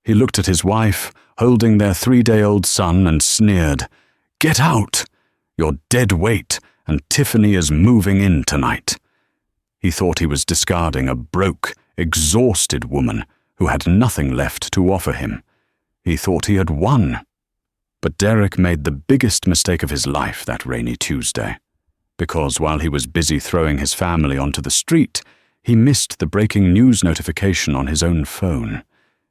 He looked at his wife, holding their 3-day-old son, and sneered, "Get out! You're dead weight, and Tiffany is moving in tonight." He thought he was discarding a broke, exhausted woman who had nothing left to offer him. He thought he had won. But Derek made the biggest mistake of his life that rainy Tuesday, because while he was busy throwing his family onto the street, he missed the breaking news notification on his own phone.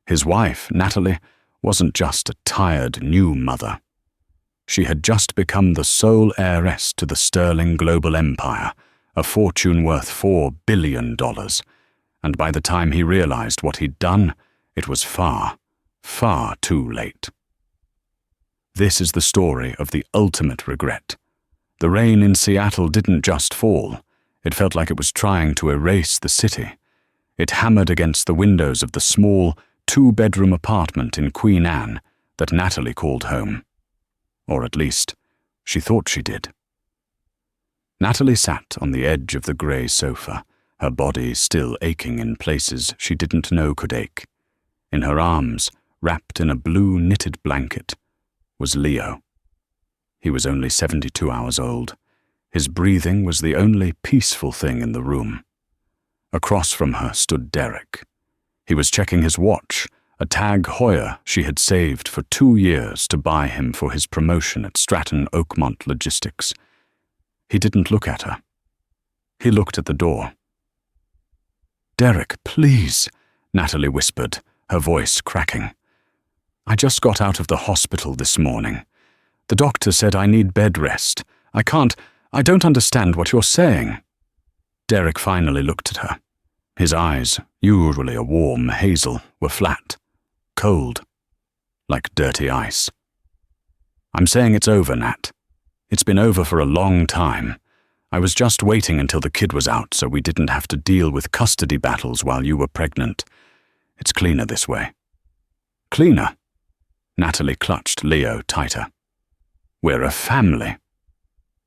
His wife, Natalie, wasn't just a tired new mother. She had just become the sole heiress to the sterling global empire, a fortune worth $4 billion, and by the time he realized what he'd done, it was far, far too late. This is the story of the ultimate regret. The rain in Seattle didn't just fall. It felt like it was trying to erase the city. It hammered against the windows of the small, 2-bedroom apartment in Queen Anne that Natalie called home. Or at least, she thought she did. Natalie sat on the edge of the grey sofa, her body still aching in places she didn't know could ache. In her arms, wrapped in a blue knitted blanket, was Leo. He was only 72 hours old. His breathing was the only peaceful thing in the room. Across from her stood Derek. He was checking his watch, a Tag Heuer she had saved for 2 years to buy him for his promotion at Stratton Oakmont Logistics. He didn't look at her. He looked at the door. "Derek, please," Natalie whispered, her voice cracking. "I just got out of the hospital this morning. The doctor said I need bed rest. I don't understand what you're saying." Derek finally looked at her. His eyes, usually a warm hazel, were flat, cold, like dirty ice. "I'm saying it's over, Nat. It's been over for a long time. I was just waiting until the kid was out so we didn't have to deal with custody battles while you were pregnant. It's cleaner this way." "Cleaner?" Natalie clutched Leo tighter. "We're a family.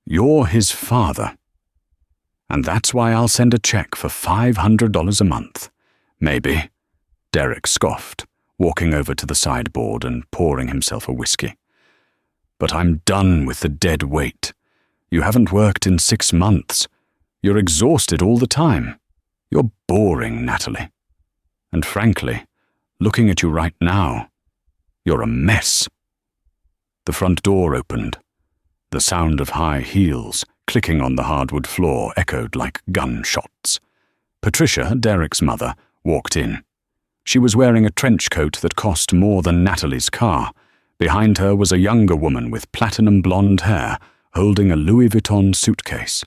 You're his father. And that's why I'll send a check for $500 a month. Maybe," Derek scoffed, walking over to the sideboard and pouring himself a whiskey. "But I'm done with the dead weight. You haven't worked in 6 months. You're exhausted all the time. You're boring, Natalie. And frankly, looking at you right now, you're a mess." The front door opened. The sound of high heels clicking on the hardwood floor echoed like gunshots. Patricia, Derek's mother, walked in. She was wearing a trench coat that cost more than Natalie's car. Behind her was a younger woman with platinum blonde hair, holding a Louis Vuitton suitcase.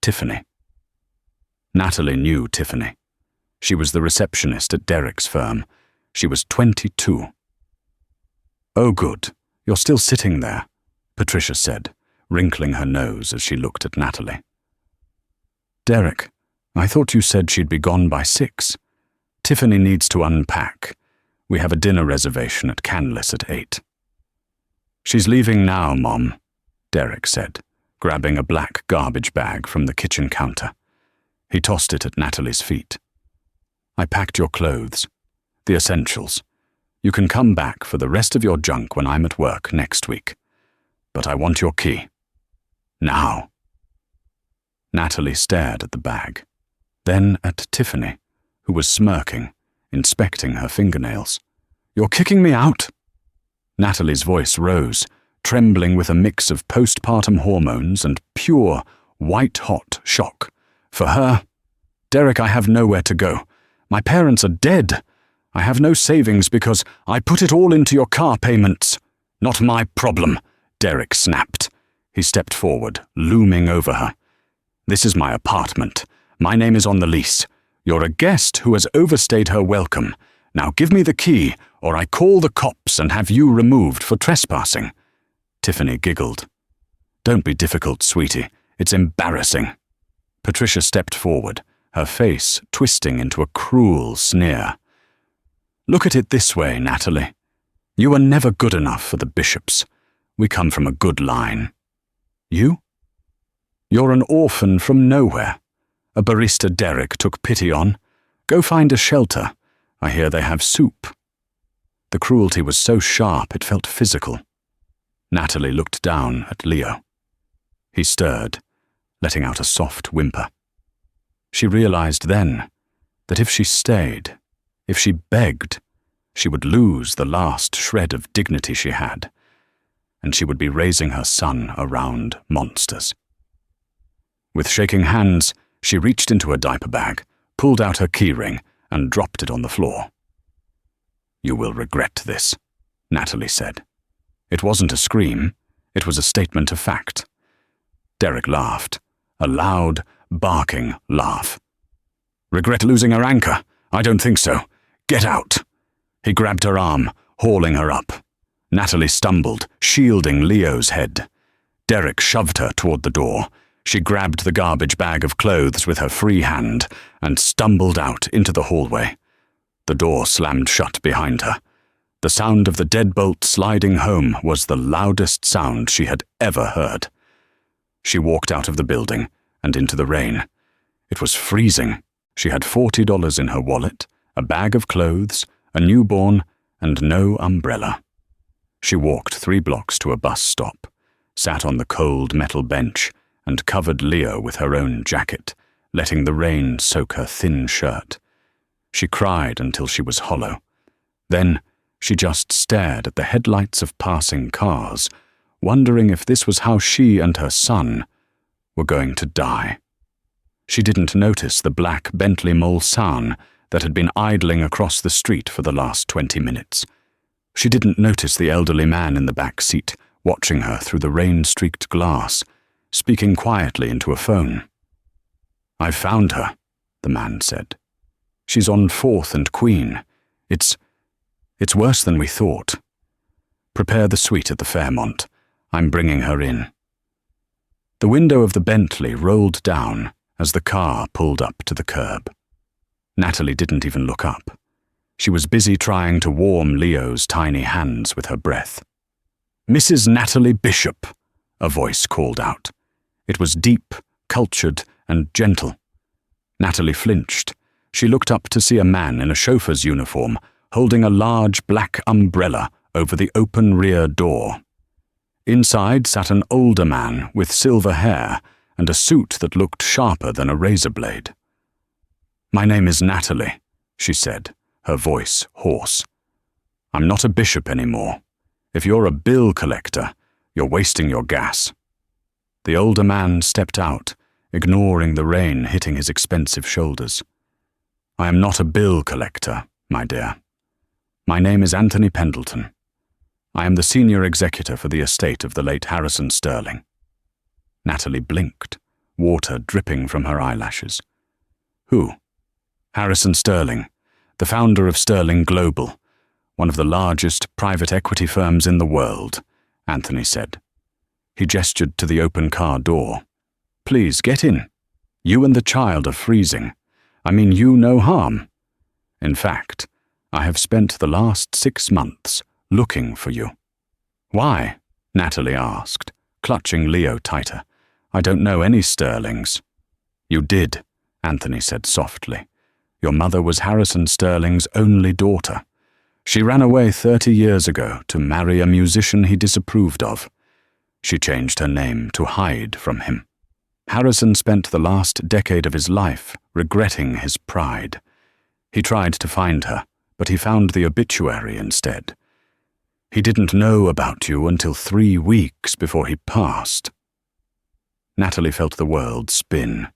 Tiffany. Natalie knew Tiffany. She was the receptionist at Derek's firm. She was 22. "Oh, good. You're still sitting there," Patricia said, wrinkling her nose as she looked at Natalie. "Derek, I thought you said she'd be gone by 6. Tiffany needs to unpack. We have a dinner reservation at Canlis at 8. "She's leaving now, Mom," Derek said, grabbing a black garbage bag from the kitchen counter. He tossed it at Natalie's feet. "I packed your clothes. The essentials. You can come back for the rest of your junk when I'm at work next week. But I want your key. Now." Natalie stared at the bag, then at Tiffany, who was smirking, inspecting her fingernails. "You're kicking me out?" Natalie's voice rose, trembling with a mix of postpartum hormones and pure, white-hot shock. For her, "Derek, I have nowhere to go. My parents are dead. I have no savings because I put it all into your car payments." "Not my problem," Derek snapped. He stepped forward, looming over her. "This is my apartment. My name is on the lease. You're a guest who has overstayed her welcome. Now give me the key, or I call the cops and have you removed for trespassing." Tiffany giggled. "Don't be difficult, sweetie. It's embarrassing." Patricia stepped forward, her face twisting into a cruel sneer. "Look at it this way, Natalie. You were never good enough for the Bishops. We come from a good line. You? You're an orphan from nowhere. A barista Derek took pity on. Go find a shelter. I hear they have soup." The cruelty was so sharp it felt physical. Natalie looked down at Leo. He stirred, letting out a soft whimper. She realized then that if she stayed, if she begged, she would lose the last shred of dignity she had, and she would be raising her son around monsters. With shaking hands, she reached into her diaper bag, pulled out her keyring, and dropped it on the floor. "You will regret this," Natalie said. It wasn't a scream, it was a statement of fact. Derek laughed, a loud, barking laugh. "Regret losing her anchor? I don't think so. Get out!" He grabbed her arm, hauling her up. Natalie stumbled, shielding Leo's head. Derek shoved her toward the door. She grabbed the garbage bag of clothes with her free hand and stumbled out into the hallway. The door slammed shut behind her. The sound of the deadbolt sliding home was the loudest sound she had ever heard. She walked out of the building and into the rain. It was freezing. She had $40 in her wallet, a bag of clothes, a newborn, and no umbrella. She walked 3 blocks to a bus stop, sat on the cold metal bench, and covered Leo with her own jacket, letting the rain soak her thin shirt. She cried until she was hollow. Then she just stared at the headlights of passing cars, wondering if this was how she and her son were going to die. She didn't notice the black Bentley Mulsanne that had been idling across the street for the last 20 minutes. She didn't notice the elderly man in the back seat, watching her through the rain-streaked glass, speaking quietly into a phone. "I've found her," the man said. "She's on 4th and Queen. It's worse than we thought. Prepare the suite at the Fairmont. I'm bringing her in." The window of the Bentley rolled down as the car pulled up to the curb. Natalie didn't even look up. She was busy trying to warm Leo's tiny hands with her breath. "Mrs. Natalie Bishop," a voice called out. It was deep, cultured, and gentle. Natalie flinched. She looked up to see a man in a chauffeur's uniform holding a large black umbrella over the open rear door. Inside sat an older man with silver hair and a suit that looked sharper than a razor blade. "My name is Natalie," she said, her voice hoarse. "I'm not a bishop anymore. If you're a bill collector, you're wasting your gas." The older man stepped out, ignoring the rain hitting his expensive shoulders. "I am not a bill collector, my dear. My name is Anthony Pendleton. I am the senior executor for the estate of the late Harrison Sterling." Natalie blinked, water dripping from her eyelashes. "Who?" "Harrison Sterling, the founder of Sterling Global, one of the largest private equity firms in the world," Anthony said. He gestured to the open car door. "Please, get in. You and the child are freezing. I mean you no harm. In fact, I have spent the last 6 months looking for you." "Why?" Natalie asked, clutching Leo tighter. "I don't know any Sterlings." "You did," Anthony said softly. "Your mother was Harrison Sterling's only daughter. She ran away 30 years ago to marry a musician he disapproved of. She changed her name to hide from him. Harrison spent the last decade of his life regretting his pride. He tried to find her, but he found the obituary instead. He didn't know about you until 3 weeks before he passed." Natalie felt the world spin.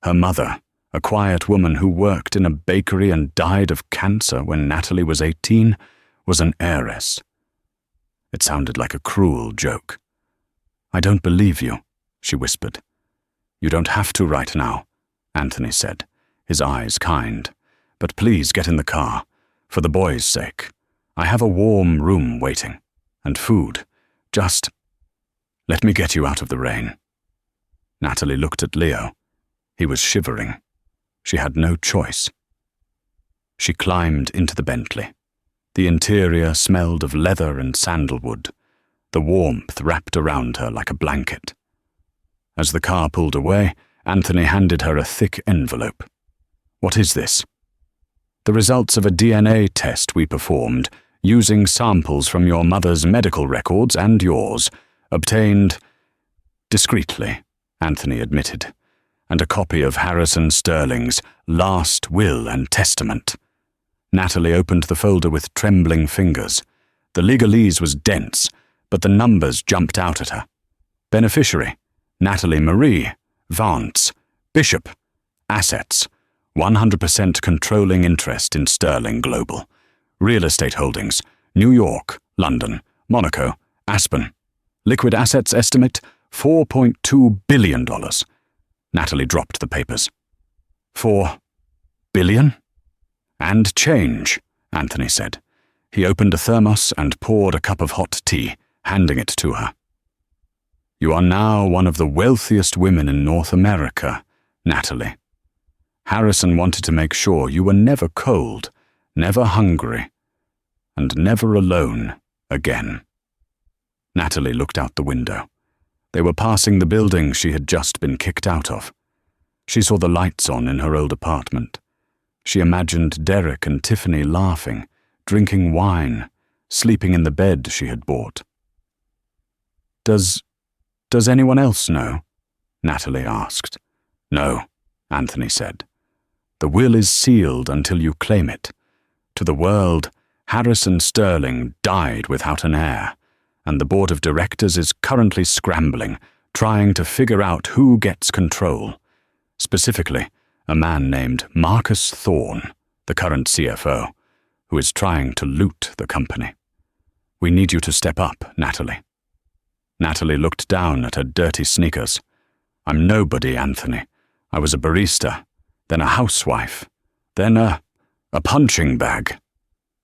Her mother, a quiet woman who worked in a bakery and died of cancer when Natalie was 18, was an heiress. It sounded like a cruel joke. "I don't believe you," she whispered. "You don't have to right now," Anthony said, his eyes kind. "But please get in the car, for the boys' sake. I have a warm room waiting, and food. Just let me get you out of the rain." Natalie looked at Leo. He was shivering. She had no choice. She climbed into the Bentley. The interior smelled of leather and sandalwood. The warmth wrapped around her like a blanket. As the car pulled away, Anthony handed her a thick envelope. "What is this?" "The results of a DNA test we performed using samples from your mother's medical records and yours, obtained discreetly, Anthony admitted, and a copy of Harrison Sterling's last will and testament. Natalie opened the folder with trembling fingers. The legalese was dense, but the numbers jumped out at her. Beneficiary, Natalie Marie, Vance, Bishop, assets, 100% controlling interest in Sterling Global, real estate holdings, New York, London, Monaco, Aspen. Liquid assets estimate $4.2 billion. Natalie dropped the papers. 4 billion? And change, Anthony said. He opened a thermos and poured a cup of hot tea, handing it to her. You are now one of the wealthiest women in North America, Natalie. Harrison wanted to make sure you were never cold, never hungry, and never alone again. Natalie looked out the window. They were passing the building she had just been kicked out of. She saw the lights on in her old apartment. She imagined Derek and Tiffany laughing, drinking wine, sleeping in the bed she had bought. Does anyone else know? Natalie asked. No, Anthony said. The will is sealed until you claim it. To the world, Harrison Sterling died without an heir, and the board of directors is currently scrambling, trying to figure out who gets control. Specifically, a man named Marcus Thorne, the current CFO, who is trying to loot the company. We need you to step up, Natalie. Natalie looked down at her dirty sneakers. I'm nobody, Anthony. I was a barista, then a housewife, then a punching bag.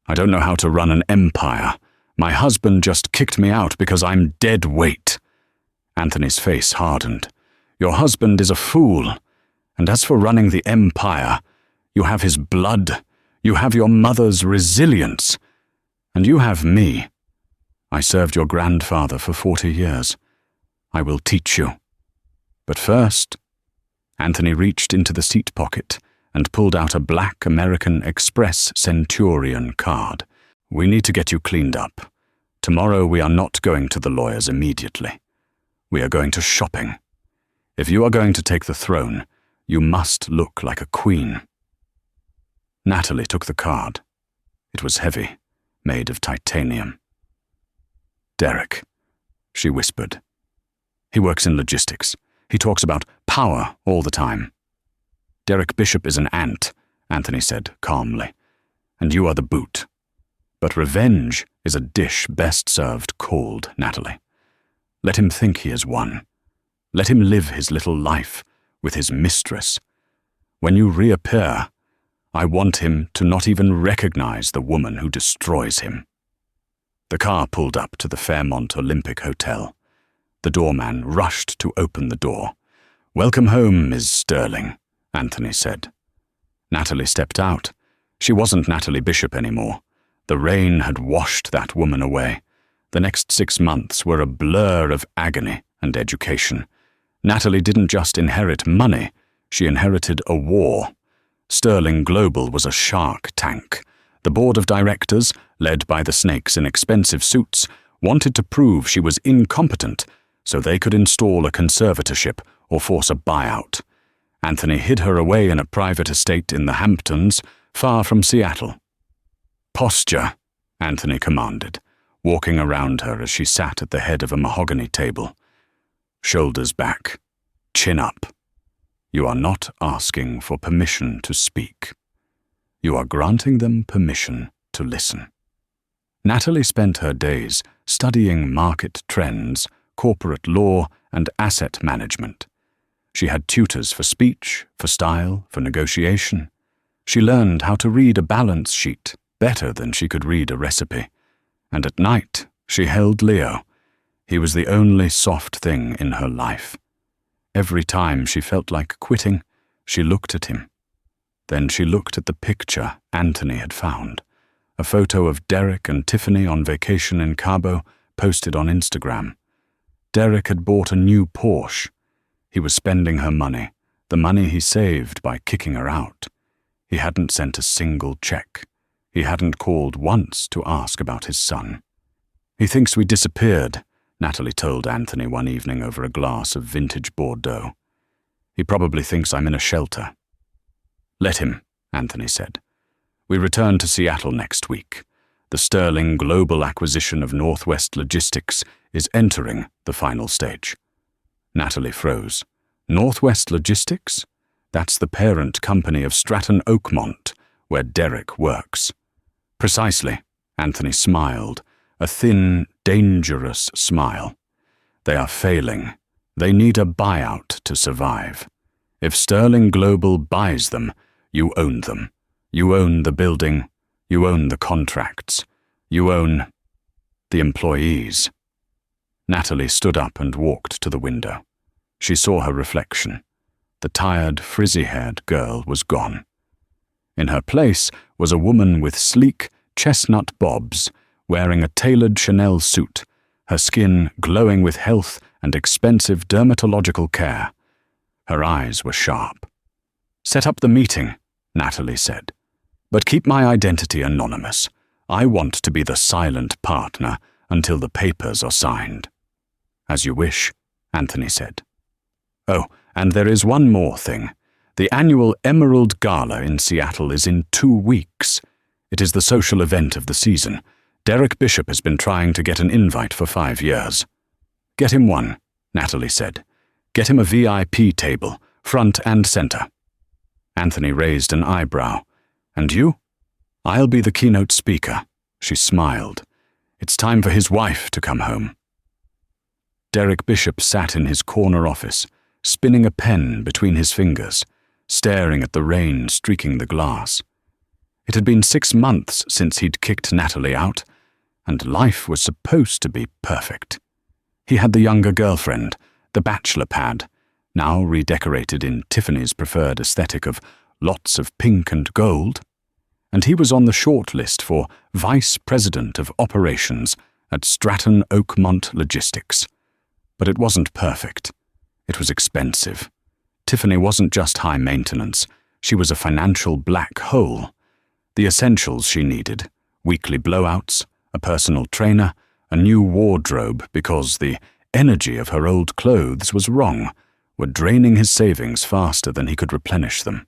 I don't know how to run an empire. My husband just kicked me out because I'm dead weight. Anthony's face hardened. Your husband is a fool. And as for running the empire, you have his blood, you have your mother's resilience, and you have me. I served your grandfather for 40 years. I will teach you. But first, Anthony reached into the seat pocket and pulled out a black American Express Centurion card. We need to get you cleaned up. Tomorrow we are not going to the lawyers immediately. We are going to shopping. If you are going to take the throne, you must look like a queen. Natalie took the card. It was heavy, made of titanium. Derek, she whispered. He works in logistics. He talks about power all the time. Derek Bishop is an ant, Anthony said calmly, and you are the boot. But revenge is a dish best served cold, Natalie. Let him think he has won. Let him live his little life with his mistress. When you reappear, I want him to not even recognize the woman who destroys him. The car pulled up to the Fairmont Olympic Hotel. The doorman rushed to open the door. Welcome home, Ms. Sterling, Anthony said. Natalie stepped out. She wasn't Natalie Bishop anymore. The rain had washed that woman away. The next 6 months were a blur of agony and education. Natalie didn't just inherit money, she inherited a war. Sterling Global was a shark tank. The board of directors, led by the snakes in expensive suits, wanted to prove she was incompetent so they could install a conservatorship or force a buyout. Anthony hid her away in a private estate in the Hamptons, far from Seattle. Posture, Anthony commanded, walking around her as she sat at the head of a mahogany table. Shoulders back, chin up. You are not asking for permission to speak. You are granting them permission to listen. Natalie spent her days studying market trends, corporate law, and asset management. She had tutors for speech, for style, for negotiation. She learned how to read a balance sheet better than she could read a recipe. And at night, she held Leo. He was the only soft thing in her life. Every time she felt like quitting, she looked at him. Then she looked at the picture Anthony had found, a photo of Derek and Tiffany on vacation in Cabo, posted on Instagram. Derek had bought a new Porsche. He was spending her money, the money he saved by kicking her out. He hadn't sent a single check. He hadn't called once to ask about his son. "He thinks we disappeared," Natalie told Anthony one evening over a glass of vintage Bordeaux. "He probably thinks I'm in a shelter." "Let him," Anthony said. "We return to Seattle next week. The sterling global acquisition of Northwest Logistics is entering the final stage." Natalie froze. "Northwest Logistics? That's the parent company of Stratton Oakmont, where Derek works." "Precisely," Anthony smiled, a thin, dangerous smile. "They are failing. They need a buyout to survive. If Sterling Global buys them, you own them. You own the building. You own the contracts. You own the employees." Natalie stood up and walked to the window. She saw her reflection. The tired, frizzy-haired girl was gone. In her place was a woman with sleek, chestnut bobs, wearing a tailored Chanel suit, her skin glowing with health and expensive dermatological care. Her eyes were sharp. "Set up the meeting," Natalie said. "But keep my identity anonymous. I want to be the silent partner until the papers are signed." "As you wish," Anthony said. "Oh, and there is one more thing. The annual Emerald Gala in Seattle is in 2 weeks. It is the social event of the season. Derek Bishop has been trying to get an invite for 5 years." "Get him one," Natalie said. "Get him a VIP table, front and center." Anthony raised an eyebrow. "And you?" "I'll be the keynote speaker." She smiled. "It's time for his wife to come home." Derek Bishop sat in his corner office, spinning a pen between his fingers, staring at the rain streaking the glass. It had been 6 months since he'd kicked Natalie out, and life was supposed to be perfect. He had the younger girlfriend, the bachelor pad, now redecorated in Tiffany's preferred aesthetic of lots of pink and gold, and he was on the short list for Vice President of Operations at Stratton Oakmont Logistics. But it wasn't perfect. It was expensive. Tiffany wasn't just high maintenance, she was a financial black hole. The essentials she needed, weekly blowouts, a personal trainer, a new wardrobe because the energy of her old clothes was wrong, were draining his savings faster than he could replenish them.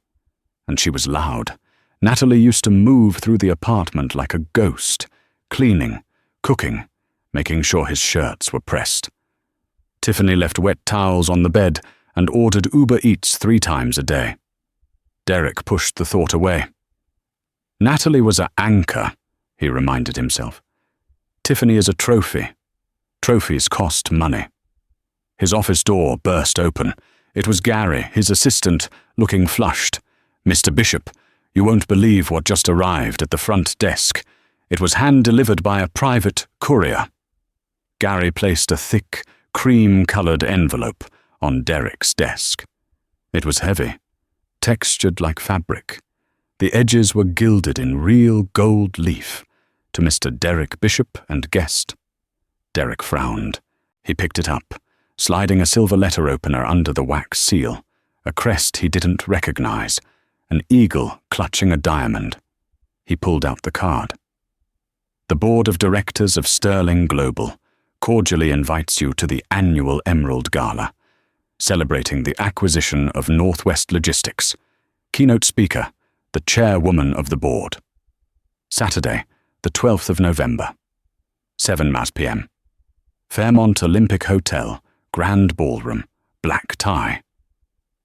And she was loud. Natalie used to move through the apartment like a ghost, cleaning, cooking, making sure his shirts were pressed. Tiffany left wet towels on the bed and ordered Uber Eats 3 times a day. Derek pushed the thought away. Natalie was an anchor, he reminded himself. Tiffany is a trophy. Trophies cost money. His office door burst open. It was Gary, his assistant, looking flushed. "Mr. Bishop, you won't believe what just arrived at the front desk. It was hand-delivered by a private courier." Gary placed a thick, cream-colored envelope on Derek's desk. It was heavy, textured like fabric. The edges were gilded in real gold leaf. To Mr. Derek Bishop and guest. Derek frowned. He picked it up, sliding a silver letter opener under the wax seal, a crest he didn't recognize, an eagle clutching a diamond. He pulled out the card. "The Board of Directors of Sterling Global cordially invites you to the annual Emerald Gala, celebrating the acquisition of Northwest Logistics. Keynote speaker, the chairwoman of the board. Saturday, the 12th of November, 7 p.m. Fairmont Olympic Hotel, Grand Ballroom, black tie."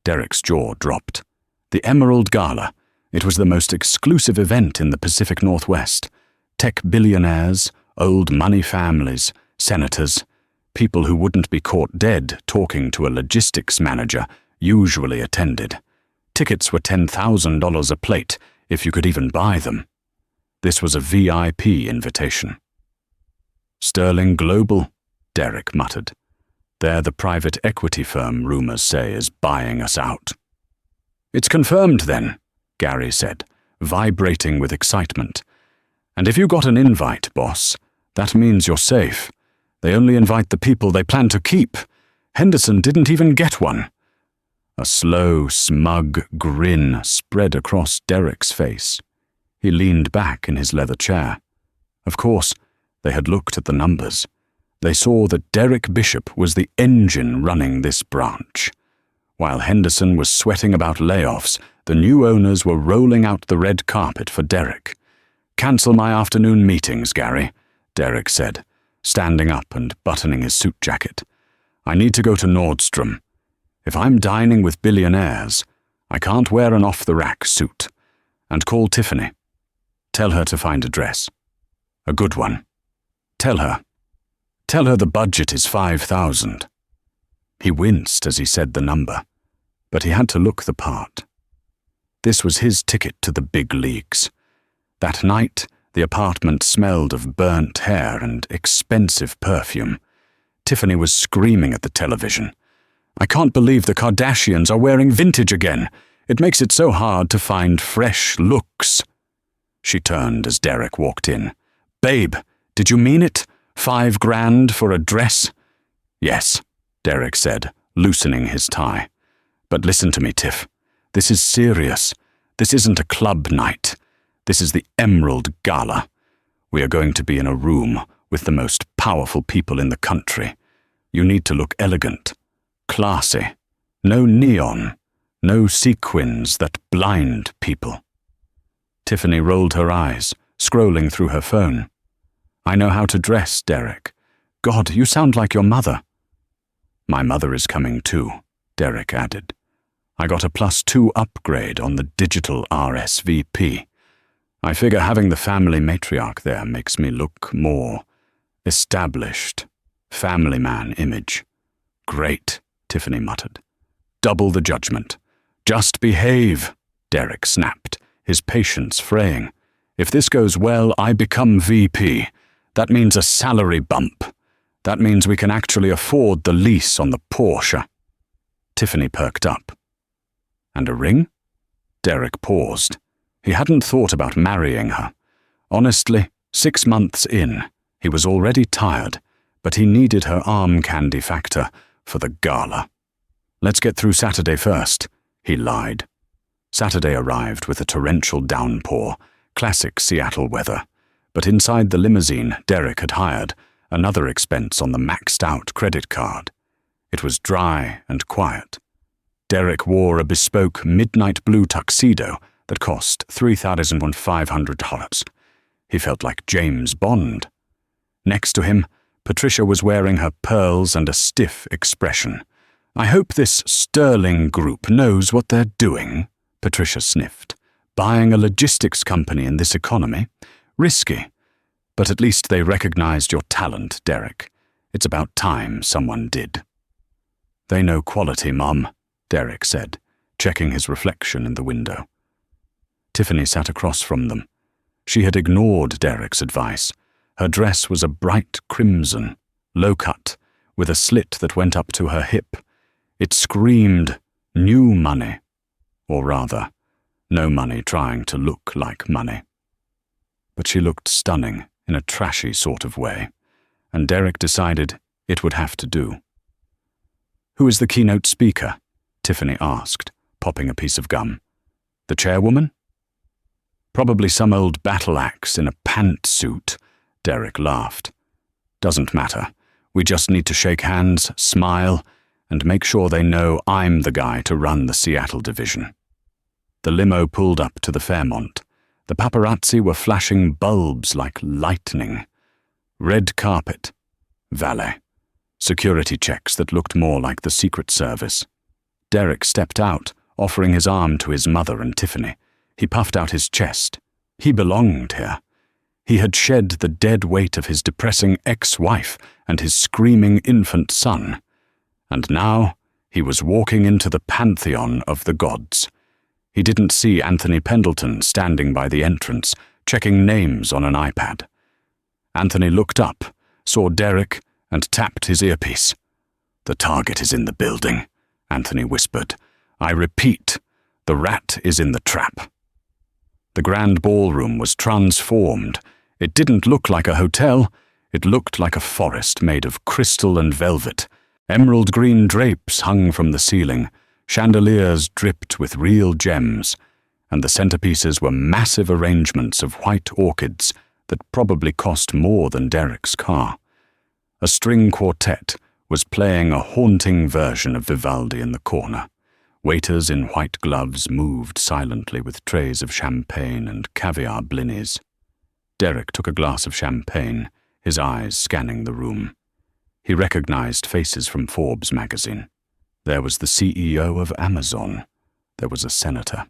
Derek's jaw dropped. The Emerald Gala. It was the most exclusive event in the Pacific Northwest. Tech billionaires, old money families, senators, people who wouldn't be caught dead talking to a logistics manager usually attended. Tickets were $10,000 a plate, if you could even buy them. This was a VIP invitation. "Sterling Global," Derek muttered. "They're the private equity firm rumors say is buying us out." "It's confirmed then," Gary said, vibrating with excitement. "And if you got an invite, boss, that means you're safe. They only invite the people they plan to keep. Henderson didn't even get one." A slow, smug grin spread across Derek's face. He leaned back in his leather chair. Of course, they had looked at the numbers. They saw that Derek Bishop was the engine running this branch. While Henderson was sweating about layoffs, the new owners were rolling out the red carpet for Derek. "Cancel my afternoon meetings, Gary," Derek said, standing up and buttoning his suit jacket. "I need to go to Nordstrom. If I'm dining with billionaires, I can't wear an off-the-rack suit. And call Tiffany. Tell her to find a dress. A good one. Tell her the budget is $5,000. He winced as he said the number, but he had to look the part. This was his ticket to the big leagues. That night, the apartment smelled of burnt hair and expensive perfume. Tiffany was screaming at the television. "I can't believe the Kardashians are wearing vintage again. It makes it so hard to find fresh looks." She turned as Derek walked in. "Babe, did you mean it? $5,000 for a dress?" "Yes," Derek said, loosening his tie. "But listen to me, Tiff. This is serious. This isn't a club night. This is the Emerald Gala. We are going to be in a room with the most powerful people in the country. You need to look elegant, classy. No neon, no sequins that blind people." Tiffany rolled her eyes, scrolling through her phone. "I know how to dress, Derek. God, you sound like your mother." "My mother is coming too," Derek added. "I got a +2 upgrade on the digital RSVP. I figure having the family matriarch there makes me look more established. Family man image." "Great," Tiffany muttered. "Double the judgment. Just behave," Derek snapped, his patience fraying. "If this goes well, I become VP. That means a salary bump. That means we can actually afford the lease on the Porsche." Tiffany perked up. "And a ring?" Derek paused. He hadn't thought about marrying her. Honestly, 6 months in, he was already tired, but he needed her arm candy factor for the gala. "Let's get through Saturday first," he lied. Saturday arrived with a torrential downpour, classic Seattle weather. But inside the limousine Derek had hired, another expense on the maxed-out credit card. It was dry and quiet. Derek wore a bespoke midnight blue tuxedo that cost $3,500. He felt like James Bond. Next to him, Patricia was wearing her pearls and a stiff expression. "I hope this sterling group knows what they're doing," Patricia sniffed. "Buying a logistics company in this economy? Risky. But at least they recognized your talent, Derek. It's about time someone did." "They know quality, Mom," Derek said, checking his reflection in the window. Tiffany sat across from them. She had ignored Derek's advice. Her dress was a bright crimson, low-cut, with a slit that went up to her hip. It screamed new money, or rather, no money trying to look like money. But she looked stunning in a trashy sort of way, and Derek decided it would have to do. "Who is the keynote speaker?" Tiffany asked, popping a piece of gum. "The chairwoman?" "Probably some old battle axe in a pantsuit," Derek laughed. "Doesn't matter. We just need to shake hands, smile, and make sure they know I'm the guy to run the Seattle division." The limo pulled up to the Fairmont. The paparazzi were flashing bulbs like lightning. Red carpet. Valet. Security checks that looked more like the Secret Service. Derek stepped out, offering his arm to his mother and Tiffany. He puffed out his chest. He belonged here. He had shed the dead weight of his depressing ex-wife and his screaming infant son. And now he was walking into the pantheon of the gods. He didn't see Anthony Pendleton standing by the entrance, checking names on an iPad. Anthony looked up, saw Derek, and tapped his earpiece. "The target is in the building," Anthony whispered. "I repeat, the rat is in the trap." The grand ballroom was transformed. It didn't look like a hotel. It looked like a forest made of crystal and velvet. Emerald green drapes hung from the ceiling. Chandeliers dripped with real gems, and the centerpieces were massive arrangements of white orchids that probably cost more than Derek's car. A string quartet was playing a haunting version of Vivaldi in the corner. Waiters in white gloves moved silently with trays of champagne and caviar blinis. Derek took a glass of champagne, his eyes scanning the room. He recognized faces from Forbes magazine. There was the CEO of Amazon. There was a senator.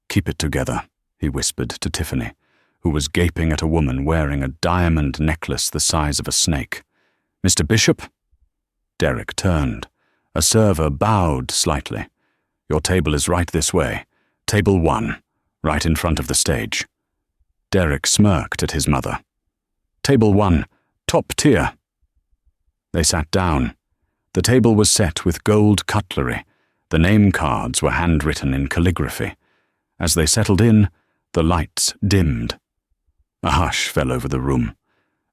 "Keep it together," he whispered to Tiffany, who was gaping at a woman wearing a diamond necklace the size of a snake. "Mr. Bishop?" Derek turned. A server bowed slightly. "Your table is right this way. Table 1, right in front of the stage." Derek smirked at his mother. "Table 1, top tier." They sat down. The table was set with gold cutlery. The name cards were handwritten in calligraphy. As they settled in, the lights dimmed. A hush fell over the room.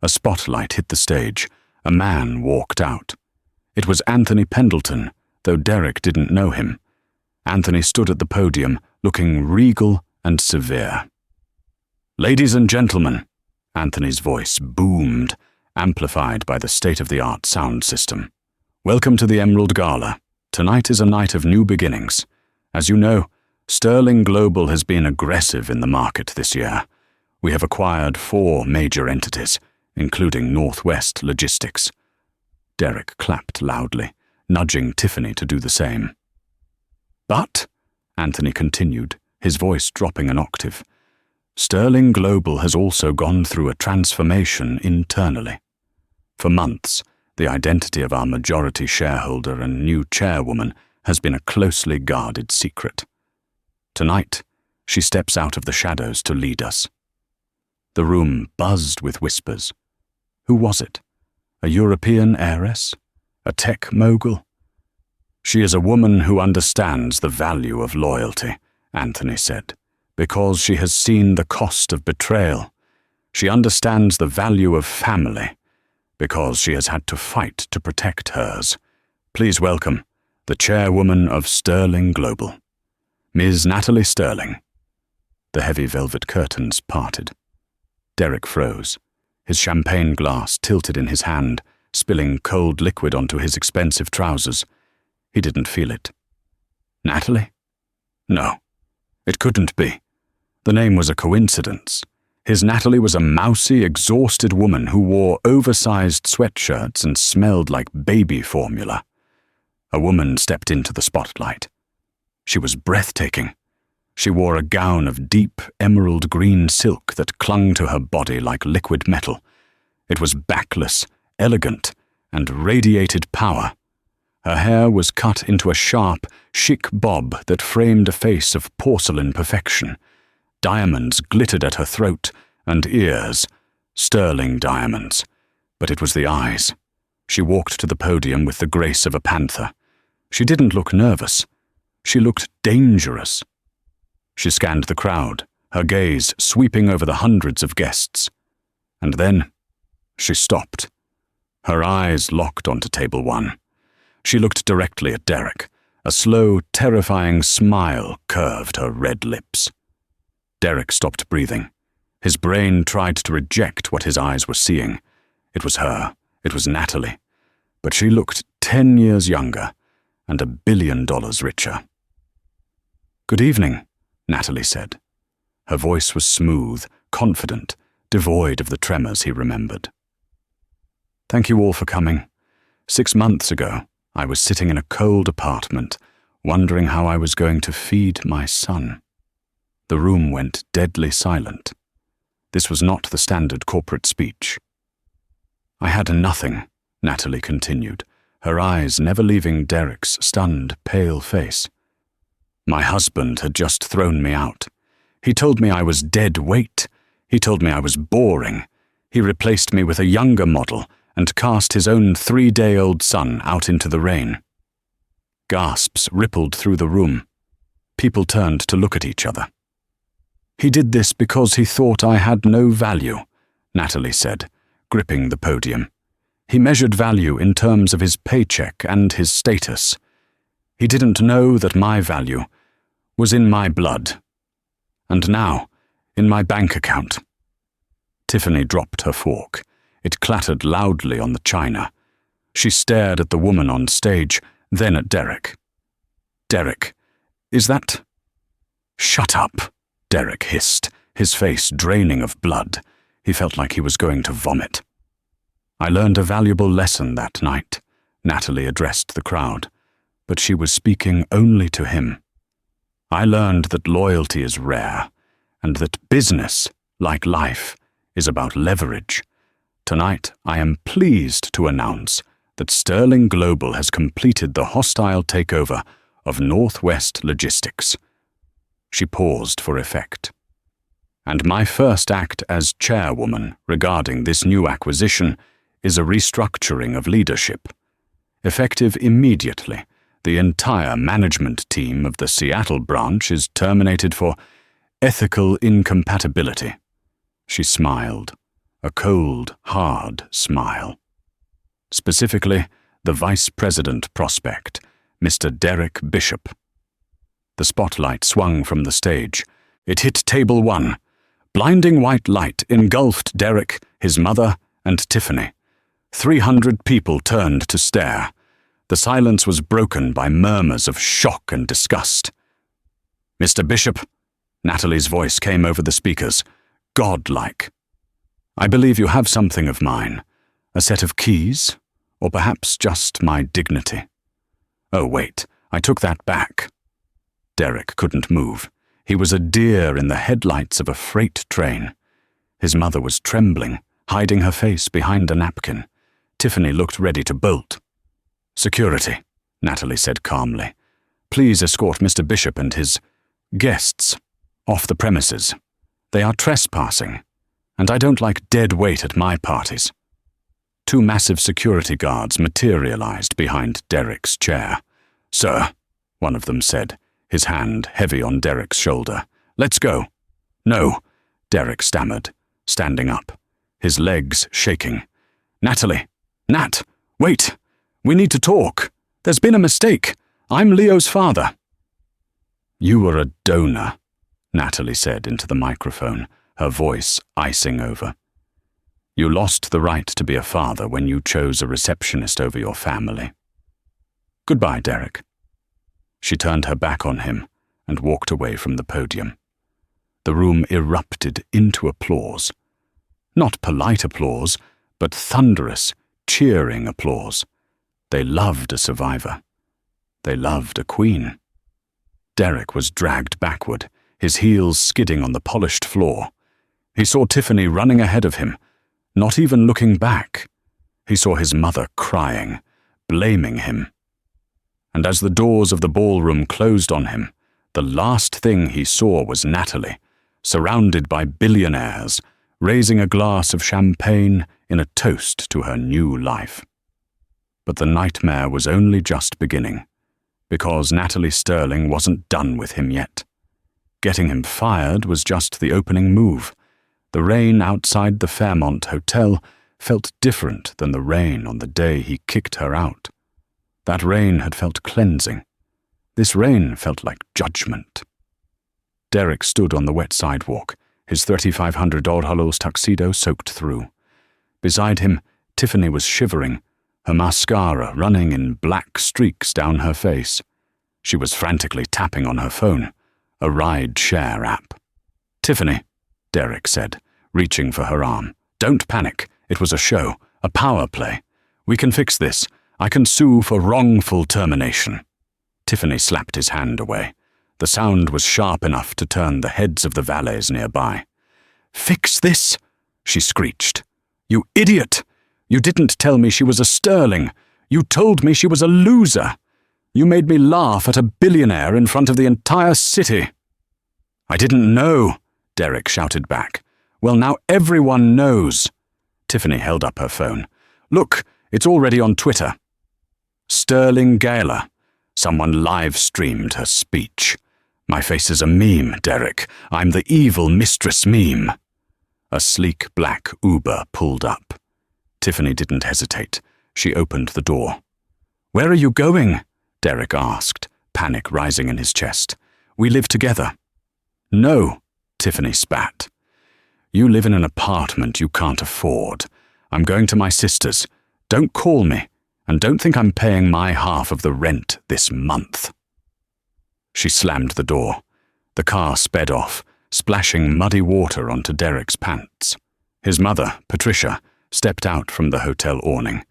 A spotlight hit the stage. A man walked out. It was Anthony Pendleton, though Derek didn't know him. Anthony stood at the podium, looking regal and severe. "Ladies and gentlemen," Anthony's voice boomed, amplified by the state-of-the-art sound system. "Welcome to the Emerald Gala. Tonight is a night of new beginnings. As you know, Sterling Global has been aggressive in the market this year. We have acquired 4 major entities, including Northwest Logistics." Derek clapped loudly, nudging Tiffany to do the same. "But," Anthony continued, his voice dropping an octave, "Sterling Global has also gone through a transformation internally. For months, the identity of our majority shareholder and new chairwoman has been a closely guarded secret. Tonight, she steps out of the shadows to lead us." The room buzzed with whispers. Who was it? A European heiress? A tech mogul? "She is a woman who understands the value of loyalty," Anthony said, "because she has seen the cost of betrayal. She understands the value of family, because she has had to fight to protect hers. Please welcome the chairwoman of Sterling Global, Ms. Natalie Sterling." The heavy velvet curtains parted. Derek froze. His champagne glass tilted in his hand, spilling cold liquid onto his expensive trousers. He didn't feel it. Natalie? No, it couldn't be. The name was a coincidence. His Natalie was a mousy, exhausted woman who wore oversized sweatshirts and smelled like baby formula. A woman stepped into the spotlight. She was breathtaking. She wore a gown of deep emerald green silk that clung to her body like liquid metal. It was backless, elegant, and radiated power. Her hair was cut into a sharp, chic bob that framed a face of porcelain perfection. Diamonds glittered at her throat and ears, sterling diamonds. But it was the eyes. She walked to the podium with the grace of a panther. She didn't look nervous. She looked dangerous. She scanned the crowd, her gaze sweeping over the hundreds of guests. And then she stopped. Her eyes locked onto table 1. She looked directly at Derek. A slow, terrifying smile curved her red lips. Derek stopped breathing. His brain tried to reject what his eyes were seeing. It was her. It was Natalie. But she looked 10 years younger and $1 billion richer. "Good evening," Natalie said. Her voice was smooth, confident, devoid of the tremors he remembered. "Thank you all for coming. 6 months ago, I was sitting in a cold apartment, wondering how I was going to feed my son." The room went deadly silent. This was not the standard corporate speech. "I had nothing," Natalie continued, her eyes never leaving Derek's stunned, pale face. "My husband had just thrown me out. He told me I was dead weight. He told me I was boring. He replaced me with a younger model and cast his own 3-day-old son out into the rain." Gasps rippled through the room. People turned to look at each other. "He did this because he thought I had no value," Natalie said, gripping the podium. "He measured value in terms of his paycheck and his status. He didn't know that my value was in my blood, And now, in my bank account. Tiffany dropped her fork. It clattered loudly on the china. She stared at the woman on stage, then at Derek. Derek, is that... Shut up, Derek hissed, his face draining of blood. He felt like he was going to vomit. I learned a valuable lesson that night, Natalie addressed the crowd, but she was speaking only to him. I learned that loyalty is rare, and that business, like life, is about leverage. Tonight, I am pleased to announce that Sterling Global has completed the hostile takeover of Northwest Logistics. She paused for effect. And my first act as chairwoman regarding this new acquisition is a restructuring of leadership. Effective immediately, the entire management team of the Seattle branch is terminated for ethical incompatibility. She smiled, a cold, hard smile. Specifically, the vice president prospect, Mr. Derek Bishop. The spotlight swung from the stage. It hit table 1. Blinding white light engulfed Derek, his mother, and Tiffany. 300 people turned to stare. The silence was broken by murmurs of shock and disgust. Mr. Bishop, Natalie's voice came over the speakers, godlike. I believe you have something of mine, a set of keys, or perhaps just my dignity. Oh, wait, I took that back. Derek couldn't move. He was a deer in the headlights of a freight train. His mother was trembling, hiding her face behind a napkin. Tiffany looked ready to bolt. Security, Natalie said calmly. Please escort Mr. Bishop and his guests off the premises. They are trespassing, and I don't like dead weight at my parties. 2 massive security guards materialized behind Derek's chair. Sir, one of them said, his hand heavy on Derek's shoulder. Let's go. No, Derek stammered, standing up, his legs shaking. Natalie, Nat, wait. We need to talk. There's been a mistake. I'm Leo's father. You were a donor, Natalie said into the microphone, her voice icing over. You lost the right to be a father when you chose a receptionist over your family. Goodbye, Derek. She turned her back on him and walked away from the podium. The room erupted into applause. Not polite applause, but thunderous, cheering applause. They loved a survivor. They loved a queen. Derek was dragged backward, his heels skidding on the polished floor. He saw Tiffany running ahead of him, not even looking back. He saw his mother crying, blaming him. And as the doors of the ballroom closed on him, the last thing he saw was Natalie, surrounded by billionaires, raising a glass of champagne in a toast to her new life. But the nightmare was only just beginning, because Natalie Sterling wasn't done with him yet. Getting him fired was just the opening move. The rain outside the Fairmont Hotel felt different than the rain on the day he kicked her out. That rain had felt cleansing. This rain felt like judgment. Derek stood on the wet sidewalk, his $3,500 tuxedo soaked through. Beside him, Tiffany was shivering, her mascara running in black streaks down her face. She was frantically tapping on her phone, a ride-share app. Tiffany, Derek said, reaching for her arm. Don't panic. It was a show, a power play. We can fix this. I can sue for wrongful termination. Tiffany slapped his hand away. The sound was sharp enough to turn the heads of the valets nearby. Fix this? She screeched. You idiot! You didn't tell me she was a Sterling. You told me she was a loser. You made me laugh at a billionaire in front of the entire city. I didn't know, Derek shouted back. Well, now everyone knows. Tiffany held up her phone. Look, it's already on Twitter. Sterling Gala. Someone live-streamed her speech. My face is a meme, Derek. I'm the evil mistress meme. A sleek black Uber pulled up. Tiffany didn't hesitate. She opened the door. Where are you going? Derek asked, panic rising in his chest. We live together. No, Tiffany spat. "You live in an apartment you can't afford. I'm going to my sister's. Don't call me, and don't think I'm paying my half of the rent this month." She slammed the door. The car sped off, splashing muddy water onto Derek's pants. His mother, Patricia, stepped out from the hotel awning.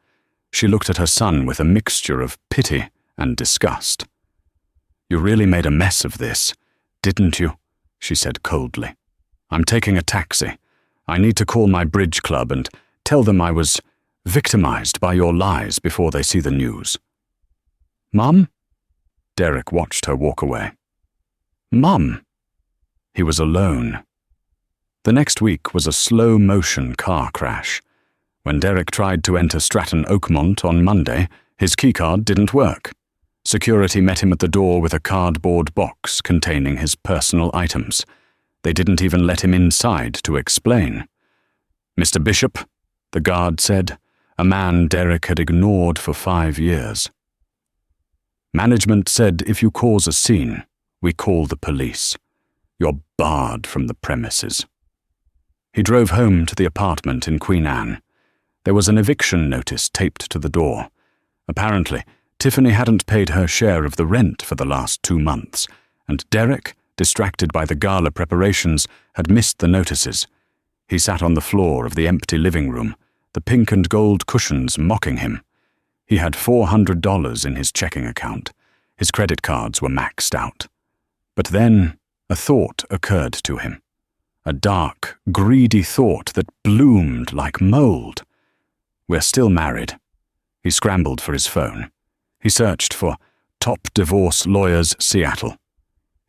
She looked at her son with a mixture of pity and disgust. "You really made a mess of this, didn't you?" she said coldly. "I'm taking a taxi. I need to call my bridge club and tell them I was victimized by your lies before they see the news." "Mum?" Derek watched her walk away. "Mum?" He was alone. The next week was a slow-motion car crash. When Derek tried to enter Stratton Oakmont on Monday, his keycard didn't work. Security met him at the door with a cardboard box containing his personal items. They didn't even let him inside to explain. "Mr. Bishop," the guard said, a man Derek had ignored for 5 years. "Management said if you cause a scene, we call the police. You're barred from the premises." He drove home to the apartment in Queen Anne. There was an eviction notice taped to the door. Apparently, Tiffany hadn't paid her share of the rent for the last 2 months, and Derek, distracted by the gala preparations, had missed the notices. He sat on the floor of the empty living room, the pink and gold cushions mocking him. He had $400 in his checking account. His credit cards were maxed out. But then a thought occurred to him. A dark, greedy thought that bloomed like mold. "We're still married." He scrambled for his phone. He searched for Top Divorce Lawyers Seattle.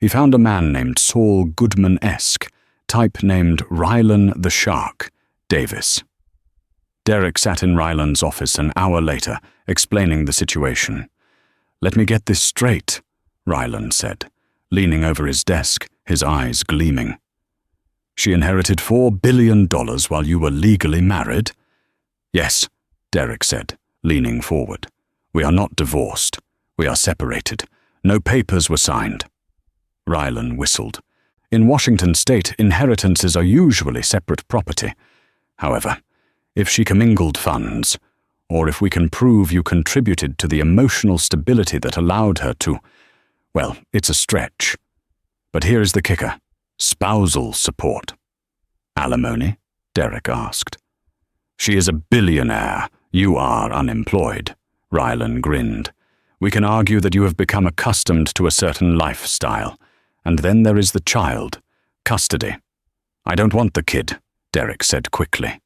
He found a man named Saul Goodman-esque, type named Rylan the Shark Davis. Derek sat in Rylan's office an hour later, explaining the situation. "Let me get this straight," Rylan said, leaning over his desk, his eyes gleaming. "She inherited $4 billion while you were legally married?" "Yes," Derek said, leaning forward. "We are not divorced. We are separated. No papers were signed." Rylan whistled. "In Washington state, inheritances are usually separate property. However, if she commingled funds, or if we can prove you contributed to the emotional stability that allowed her to, well, it's a stretch. But here is the kicker. Spousal support." "Alimony?" Derek asked. "She is a billionaire. You are unemployed." Rylan grinned. "We can argue that you have become accustomed to a certain lifestyle. And then there is the child. Custody." "I don't want the kid," Derek said quickly.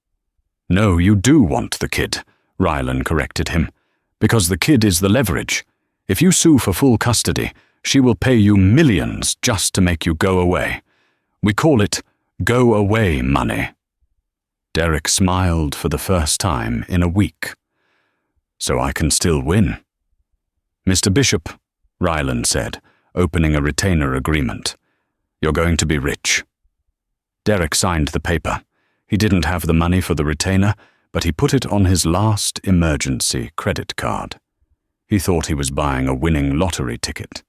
"No, you do want the kid," Rylan corrected him, "because the kid is the leverage. If you sue for full custody, she will pay you millions just to make you go away. We call it go away money." Derek smiled for the first time in a week. "So I can still win." "Mr. Bishop," Rylan said, opening a retainer agreement. "You're going to be rich." Derek signed the paper. He didn't have the money for the retainer, but he put it on his last emergency credit card. He thought he was buying a winning lottery ticket.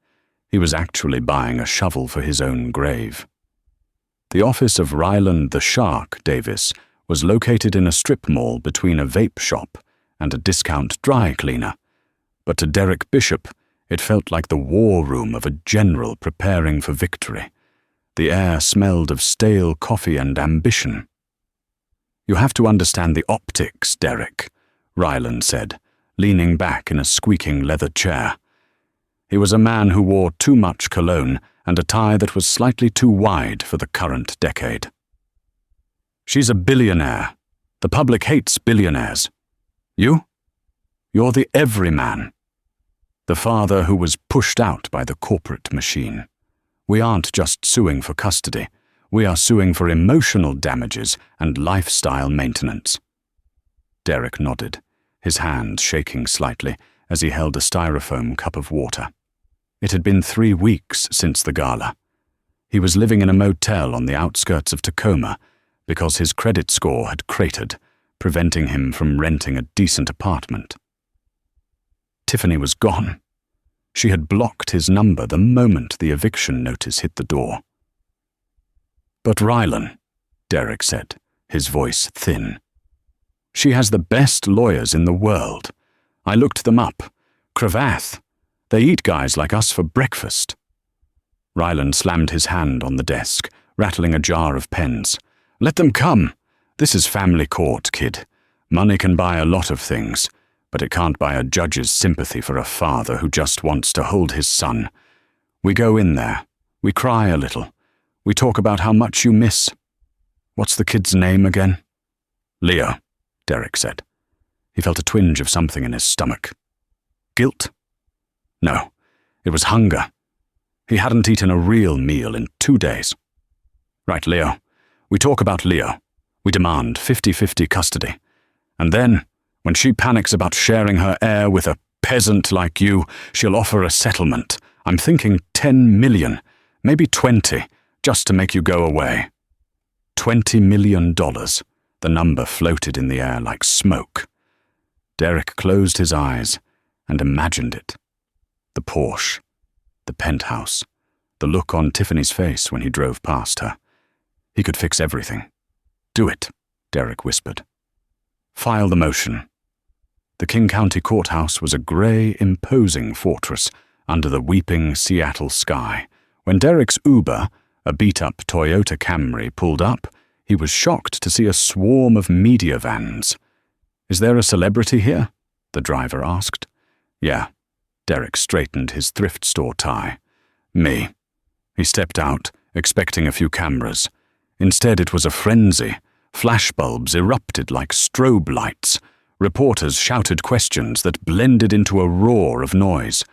He was actually buying a shovel for his own grave. The office of Rylan the Shark Davis was located in a strip mall between a vape shop and a discount dry cleaner. But to Derek Bishop, it felt like the war room of a general preparing for victory. The air smelled of stale coffee and ambition. "You have to understand the optics, Derek," Rylan said, leaning back in a squeaking leather chair. He was a man who wore too much cologne and a tie that was slightly too wide for the current decade. "She's a billionaire. The public hates billionaires. You? You're the everyman. The father who was pushed out by the corporate machine. We aren't just suing for custody. We are suing for emotional damages and lifestyle maintenance." Derek nodded, his hand shaking slightly as he held a styrofoam cup of water. It had been 3 weeks since the gala. He was living in a motel on the outskirts of Tacoma because his credit score had cratered, preventing him from renting a decent apartment. Tiffany was gone. She had blocked his number the moment the eviction notice hit the door. But Rylan, Derek said, his voice thin. She has the best lawyers in the world. I looked them up. Cravath. They eat guys like us for breakfast. Rylan slammed his hand on the desk, rattling a jar of pens. Let them come. This is family court, kid. Money can buy a lot of things, but it can't buy a judge's sympathy for a father who just wants to hold his son. We go in there. We cry a little. We talk about how much you miss. What's the kid's name again? Leo, Derek said. He felt a twinge of something in his stomach. Guilt? No, it was hunger. He hadn't eaten a real meal in 2 days. Right, Leo. We talk about Leo. We demand 50-50 custody. And then, when she panics about sharing her heir with a peasant like you, she'll offer a settlement. I'm thinking 10 million, maybe 20, just to make you go away. $20 million. The number floated in the air like smoke. Derek closed his eyes and imagined it. The Porsche, the penthouse, the look on Tiffany's face when he drove past her. He could fix everything. Do it, Derek whispered. File the motion. The King County Courthouse was a grey, imposing fortress under the weeping Seattle sky. When Derek's Uber, a beat-up Toyota Camry, pulled up, he was shocked to see a swarm of media vans. Is there a celebrity here? The driver asked. Yeah. Derek straightened his thrift store tie. Me. He stepped out, expecting a few cameras. Instead, it was a frenzy. Flashbulbs erupted like strobe lights. Reporters shouted questions that blended into a roar of noise.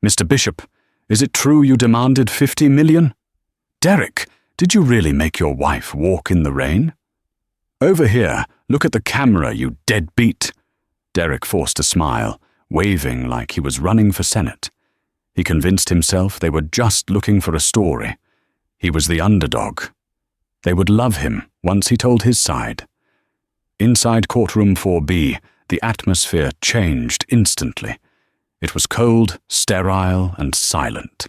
Mr. Bishop, is it true you demanded 50 million? Derek, did you really make your wife walk in the rain? Over here, look at the camera, you deadbeat. Derek forced a smile, waving like he was running for Senate. He convinced himself they were just looking for a story. He was the underdog. They would love him once he told his side. Inside courtroom 4B, the atmosphere changed instantly. It was cold, sterile, and silent.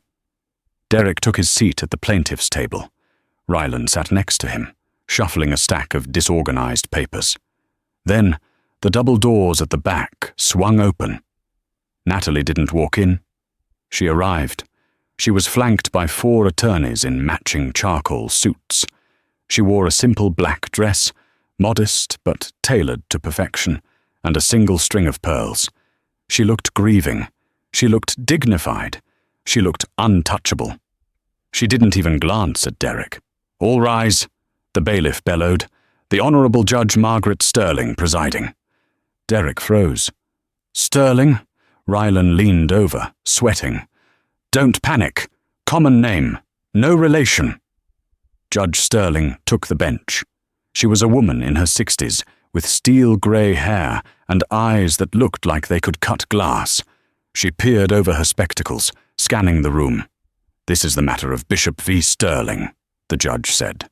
Derek took his seat at the plaintiff's table. Rylan sat next to him, shuffling a stack of disorganized papers. Then, the double doors at the back swung open. Natalie didn't walk in. She arrived. She was flanked by 4 attorneys in matching charcoal suits. She wore a simple black dress, modest but tailored to perfection, and a single string of pearls. She looked grieving. She looked dignified. She looked untouchable. She didn't even glance at Derek. All rise, the bailiff bellowed. The Honourable Judge Margaret Sterling presiding. Derek froze. Sterling? Rylan leaned over, sweating. Don't panic. Common name. No relation. Judge Sterling took the bench. She was a woman in her 60s, with steel-grey hair and eyes that looked like they could cut glass. She peered over her spectacles, scanning the room. This is the matter of Bishop v. Sterling, the judge said.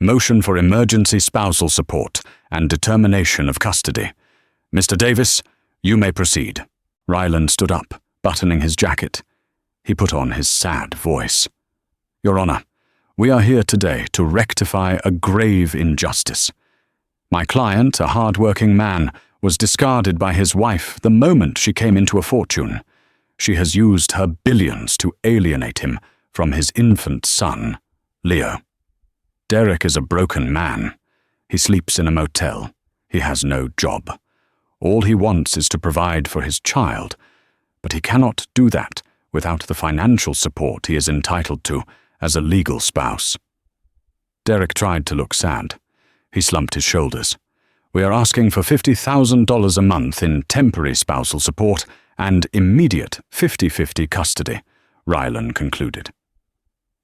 Motion for emergency spousal support and determination of custody. Mr. Davis, you may proceed. Rylan stood up, buttoning his jacket. He put on his sad voice. Your Honour, we are here today to rectify a grave injustice. My client, a hard-working man, was discarded by his wife the moment she came into a fortune. She has used her billions to alienate him from his infant son, Leo. Derek is a broken man. He sleeps in a motel. He has no job. All he wants is to provide for his child, but he cannot do that without the financial support he is entitled to as a legal spouse. Derek tried to look sad. He slumped his shoulders. We are asking for $50,000 a month in temporary spousal support and immediate 50-50 custody, Rylan concluded.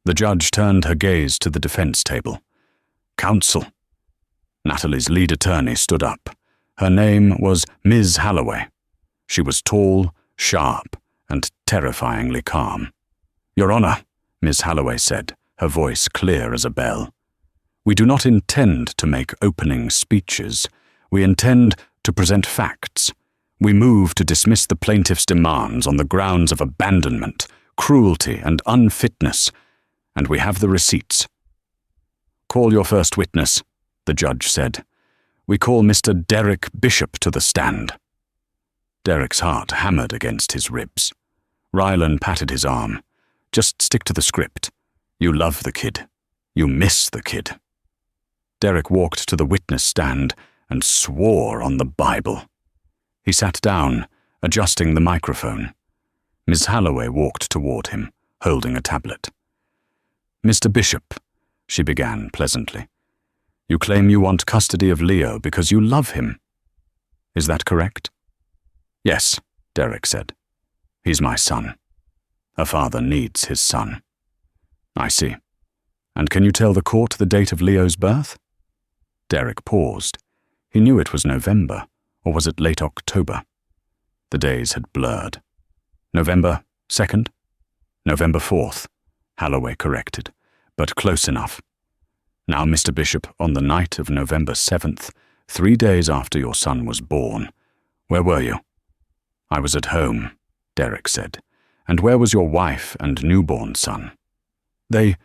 The judge turned her gaze to the defense table. Counsel. Natalie's lead attorney stood up. Her name was Ms. Halloway. She was tall, sharp, and terrifyingly calm. Your Honour, Ms. Halloway said, her voice clear as a bell. We do not intend to make opening speeches. We intend to present facts. We move to dismiss the plaintiff's demands on the grounds of abandonment, cruelty, and unfitness, and we have the receipts. Call your first witness, the judge said. We call Mr. Derek Bishop to the stand. Derek's heart hammered against his ribs. Rylan patted his arm. Just stick to the script. You love the kid. You miss the kid. Derek walked to the witness stand and swore on the Bible. He sat down, adjusting the microphone. Miss Halloway walked toward him, holding a tablet. Mr. Bishop, she began pleasantly, you claim you want custody of Leo because you love him. Is that correct? Yes, Derek said. He's my son. A father needs his son. I see. And can you tell the court the date of Leo's birth? Derek paused. He knew it was November, or was it late October? The days had blurred. November 2nd? November 4th, Halloway corrected, but close enough. Now, Mr. Bishop, on the night of November 7th, 3 days after your son was born, where were you? I was at home, Derek said. And where was your wife and newborn son? They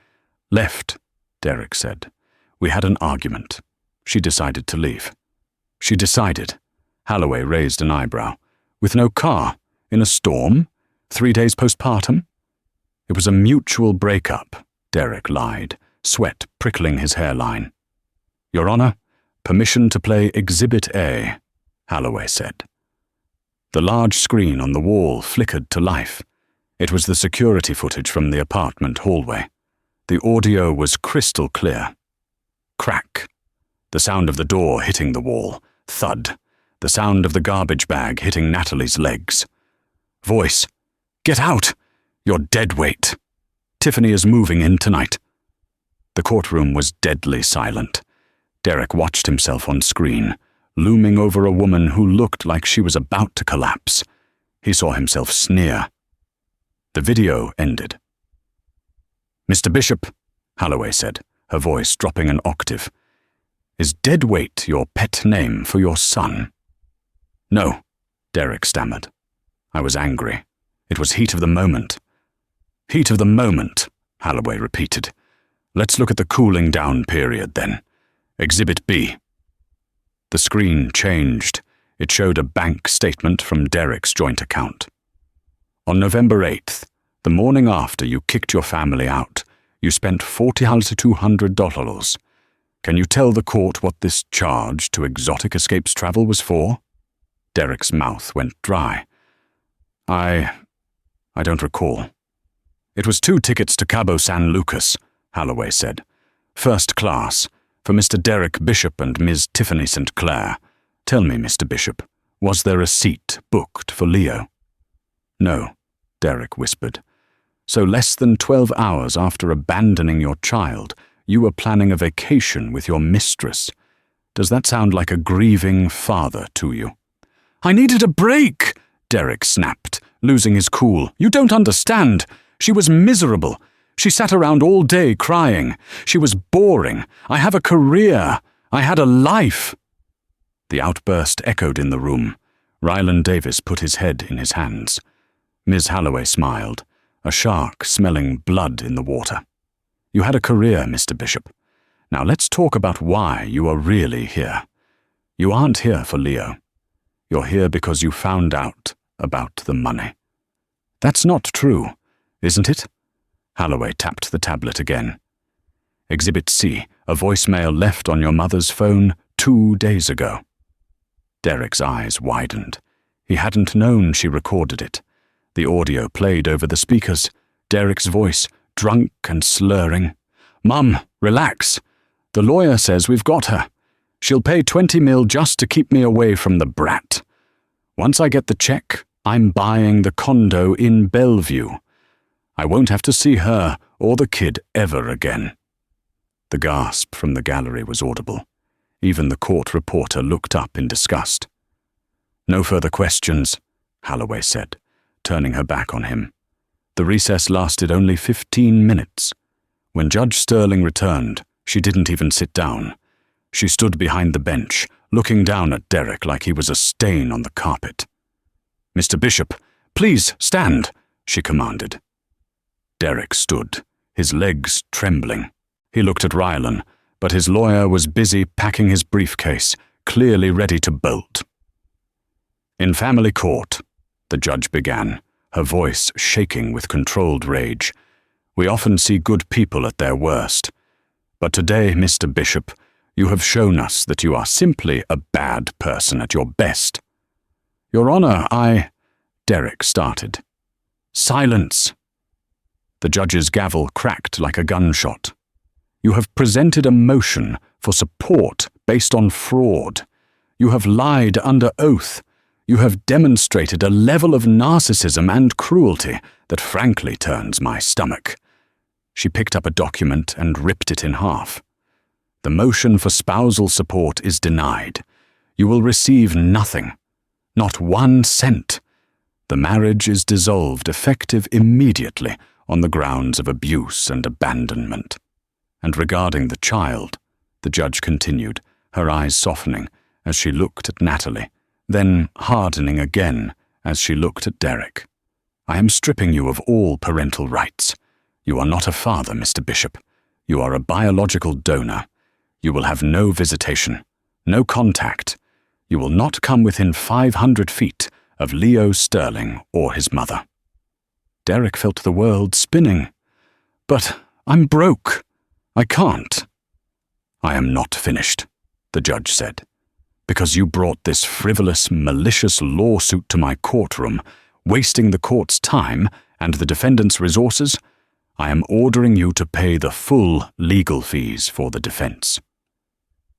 left, Derek said. We had an argument. She decided to leave. She decided. Halloway raised an eyebrow. With no car? In a storm? 3 days postpartum? It was a mutual breakup, Derek lied, sweat prickling his hairline. Your Honor, permission to play Exhibit A, Halloway said. The large screen on the wall flickered to life. It was the security footage from the apartment hallway. The audio was crystal clear. Crack. The sound of the door hitting the wall. Thud. The sound of the garbage bag hitting Natalie's legs. Voice. Get out! You're dead weight. Tiffany is moving in tonight. The courtroom was deadly silent. Derek watched himself on screen, looming over a woman who looked like she was about to collapse. He saw himself sneer. The video ended. Mr. Bishop, Halloway said, her voice dropping an octave. Is deadweight your pet name for your son? No, Derek stammered. I was angry. It was heat of the moment. Heat of the moment, Halloway repeated. Let's look at the cooling down period then. Exhibit B. The screen changed. It showed a bank statement from Derek's joint account. On November 8th, the morning after you kicked your family out, you spent $40,200. Can you tell the court what this charge to exotic escapes travel was for? Derek's mouth went dry. I don't recall. It was 2 tickets to Cabo San Lucas, Halloway said. First class, for Mr. Derek Bishop and Ms. Tiffany St. Clair. Tell me, Mr. Bishop, was there a seat booked for Leo? No, Derek whispered. So less than 12 hours after abandoning your child, you were planning a vacation with your mistress. Does that sound like a grieving father to you? I needed a break, Derek snapped, losing his cool. You don't understand. She was miserable. She sat around all day crying. She was boring. I have a career. I had a life. The outburst echoed in the room. Rylan Davis put his head in his hands. Ms. Halloway smiled, a shark smelling blood in the water. You had a career, Mr. Bishop. Now let's talk about why you are really here. You aren't here for Leo. You're here because you found out about the money. That's not true, isn't it? Halloway tapped the tablet again. Exhibit C, a voicemail left on your mother's phone 2 days ago. Derek's eyes widened. He hadn't known she recorded it. The audio played over the speakers. Derek's voice, drunk and slurring. Mum, relax. The lawyer says we've got her. She'll pay $20 million just to keep me away from the brat. Once I get the check, I'm buying the condo in Bellevue. I won't have to see her or the kid ever again. The gasp from the gallery was audible. Even the court reporter looked up in disgust. No further questions, Halloway said, turning her back on him. The recess lasted only 15 minutes. When Judge Sterling returned, she didn't even sit down. She stood behind the bench, looking down at Derek like he was a stain on the carpet. Mr. Bishop, please stand, she commanded. Derek stood, his legs trembling. He looked at Rylan, but his lawyer was busy packing his briefcase, clearly ready to bolt. "In family court," the judge began, her voice shaking with controlled rage, "we often see good people at their worst. But today, Mr. Bishop, you have shown us that you are simply a bad person at your best." "Your Honor, Derek started. "Silence!" The judge's gavel cracked like a gunshot. "You have presented a motion for support based on fraud. You have lied under oath. You have demonstrated a level of narcissism and cruelty that frankly turns my stomach." She picked up a document and ripped it in half. "The motion for spousal support is denied. You will receive nothing. Not 1 cent. The marriage is dissolved effective immediately on the grounds of abuse and abandonment. And regarding the child," the judge continued, her eyes softening as she looked at Natalie, then hardening again as she looked at Derek. "I am stripping you of all parental rights. You are not a father, Mr. Bishop. You are a biological donor. You will have no visitation, no contact. You will not come within 500 feet of Leo Sterling or his mother." Derek felt the world spinning. "But I'm broke. I can't." "I am not finished," the judge said. "Because you brought this frivolous, malicious lawsuit to my courtroom, wasting the court's time and the defendant's resources, I am ordering you to pay the full legal fees for the defense."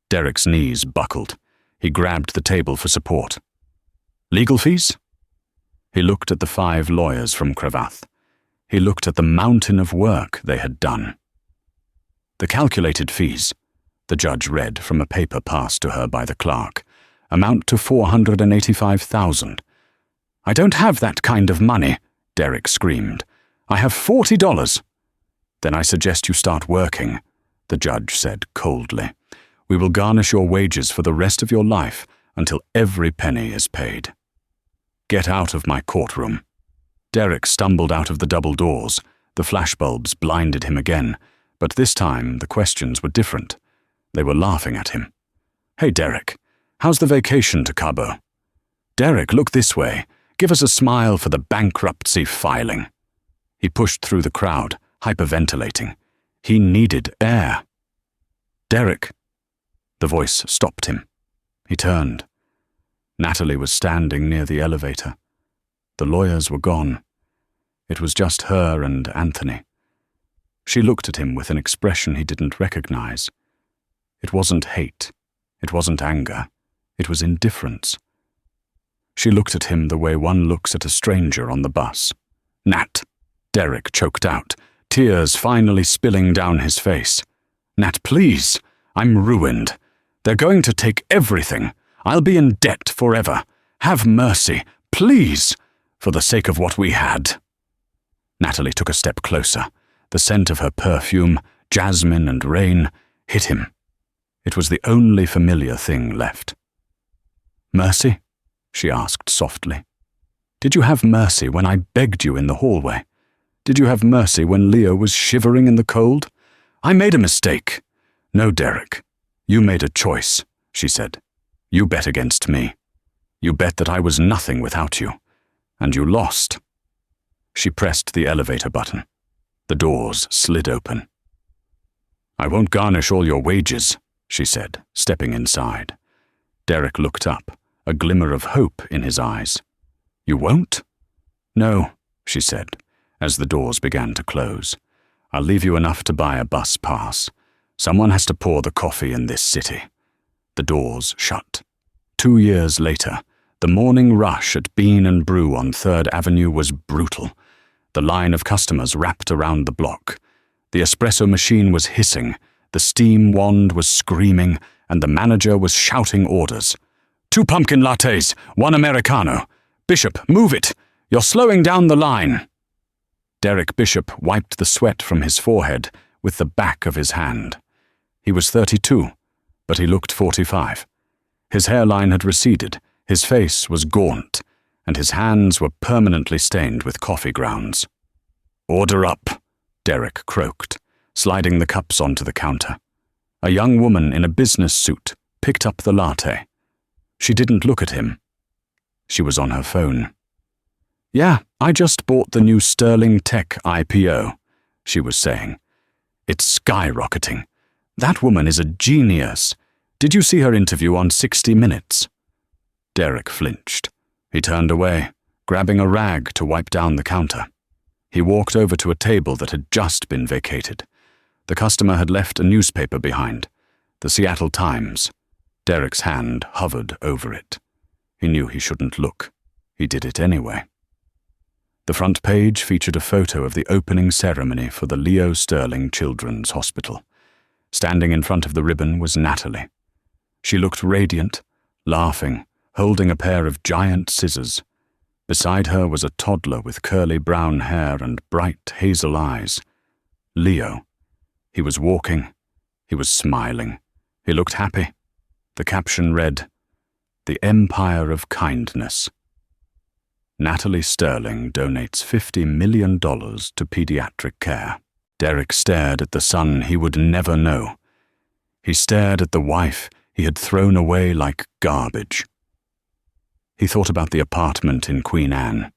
Derek's knees buckled. He grabbed the table for support. "Legal fees?" He looked at the 5 lawyers from Cravath. He looked at the mountain of work they had done. "The calculated fees," the judge read from a paper passed to her by the clerk, "amount to $485,000. "I don't have that kind of money," Derek screamed. "I have $40. "Then I suggest you start working," the judge said coldly. "We will garnish your wages for the rest of your life until every penny is paid. Get out of my courtroom." Derek stumbled out of the double doors. The flashbulbs blinded him again, but this time the questions were different. They were laughing at him. "Hey, Derek, how's the vacation to Cabo?" "Derek, look this way. Give us a smile for the bankruptcy filing." He pushed through the crowd, hyperventilating. He needed air. "Derek." The voice stopped him. He turned. Natalie was standing near the elevator. The lawyers were gone. It was just her and Anthony. She looked at him with an expression he didn't recognize. It wasn't hate. It wasn't anger. It was indifference. She looked at him the way one looks at a stranger on the bus. "Nat," Derek choked out, tears finally spilling down his face. "Nat, please. I'm ruined. They're going to take everything. I'll be in debt forever. Have mercy, please, for the sake of what we had." Natalie took a step closer. The scent of her perfume, jasmine and rain, hit him. It was the only familiar thing left. "Mercy?" she asked softly. "Did you have mercy when I begged you in the hallway? Did you have mercy when Leo was shivering in the cold? I made a mistake." "No, Derek. You made a choice," she said. "You bet against me. You bet that I was nothing without you. And you lost." She pressed the elevator button. The doors slid open. "I won't garnish all your wages," she said, stepping inside. Derek looked up, a glimmer of hope in his eyes. "You won't?" "No," she said, as the doors began to close. "I'll leave you enough to buy a bus pass. Someone has to pour the coffee in this city." The doors shut. 2 years later, the morning rush at Bean and Brew on 3rd Avenue was brutal. The line of customers wrapped around the block. The espresso machine was hissing, the steam wand was screaming, and the manager was shouting orders. "2 pumpkin lattes, 1 Americano. Bishop, move it! You're slowing down the line!" Derek Bishop wiped the sweat from his forehead with the back of his hand. He was 32, but he looked 45. His hairline had receded, his face was gaunt, and his hands were permanently stained with coffee grounds. "Order up," Derek croaked, sliding the cups onto the counter. A young woman in a business suit picked up the latte. She didn't look at him. She was on her phone. "Yeah, I just bought the new Sterling Tech IPO," she was saying. "It's skyrocketing. That woman is a genius. Did you see her interview on 60 Minutes? Derek flinched. He turned away, grabbing a rag to wipe down the counter. He walked over to a table that had just been vacated. The customer had left a newspaper behind, the Seattle Times. Derek's hand hovered over it. He knew he shouldn't look. He did it anyway. The front page featured a photo of the opening ceremony for the Leo Sterling Children's Hospital. Standing in front of the ribbon was Natalie. She looked radiant, laughing, holding a pair of giant scissors. Beside her was a toddler with curly brown hair and bright hazel eyes. Leo. He was walking. He was smiling. He looked happy. The caption read, "The Empire of Kindness." Natalie Sterling donates $50 million to pediatric care. Derek stared at the son he would never know. He stared at the wife he had thrown away like garbage. He thought about the apartment in Queen Anne.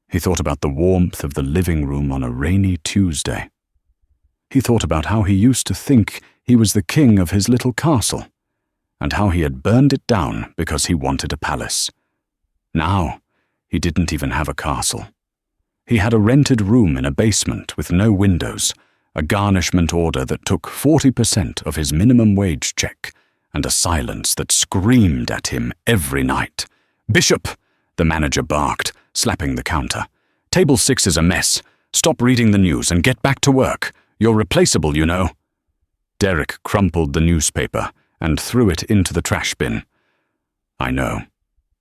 He thought about the warmth of the living room on a rainy Tuesday. He thought about how he used to think he was the king of his little castle, and how he had burned it down because he wanted a palace. Now, he didn't even have a castle. He had a rented room in a basement with no windows, a garnishment order that took 40% of his minimum wage check, and a silence that screamed at him every night. "Bishop!" the manager barked, slapping the counter. "Table 6 is a mess. Stop reading the news and get back to work. You're replaceable, you know." Derek crumpled the newspaper and threw it into the trash bin. "I know,"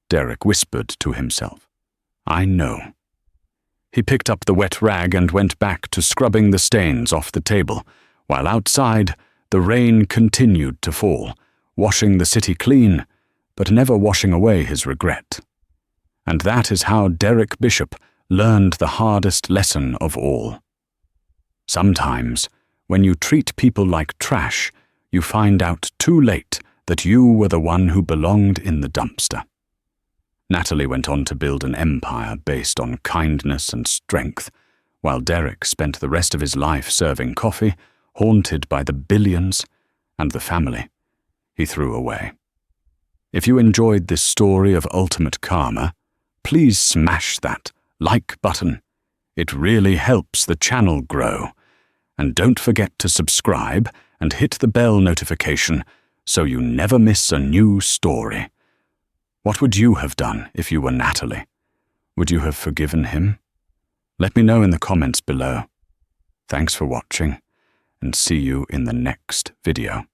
Derek whispered to himself. "I know." He picked up the wet rag and went back to scrubbing the stains off the table, while outside the rain continued to fall, washing the city clean, but never washing away his regret. And that is how Derek Bishop learned the hardest lesson of all. Sometimes, when you treat people like trash, you find out too late that you were the one who belonged in the dumpster. Natalie went on to build an empire based on kindness and strength, while Derek spent the rest of his life serving coffee, haunted by the billions and the family he threw away. If you enjoyed this story of ultimate karma, please smash that like button. It really helps the channel grow. And don't forget to subscribe and hit the bell notification so you never miss a new story. What would you have done if you were Natalie? Would you have forgiven him? Let me know in the comments below. Thanks for watching, and see you in the next video.